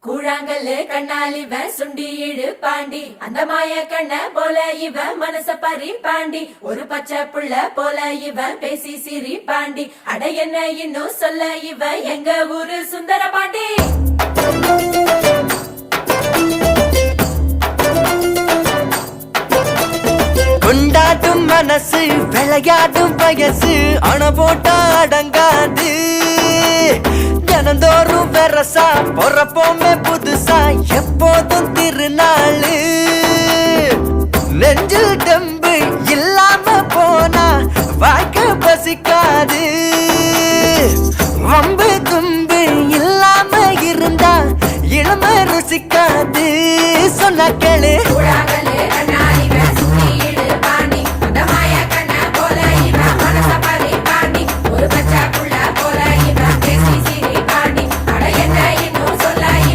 கூழாங்கல்லு கண்ணால் இவன் சுண்டி இழு பாண்டி அந்த மாய கண்ண போல இவன் மனச பறி பாண்டி ஒரு பச்சை புள்ள போல இவன் பேசி சிரி பாண்டி அட என்ன இன்னும் சொல்ல இவன் எங்க ஊரு சுந்தர பாண்டி. கொண்டாடும் மனசு விளையாடும் வயசு அண போட்டா அடங்காது தினந்தோறும் வெரசா பொறப்போமே புதுசா எப்போதும் திருநாளு நெஞ்சில் தெம்பு இல்லாம போனா வாழ்க்கை பசிக்காது வம்பு தும்பு இல்லாம இருந்தா இளம ருசிக்காது சொன்ன கேளு.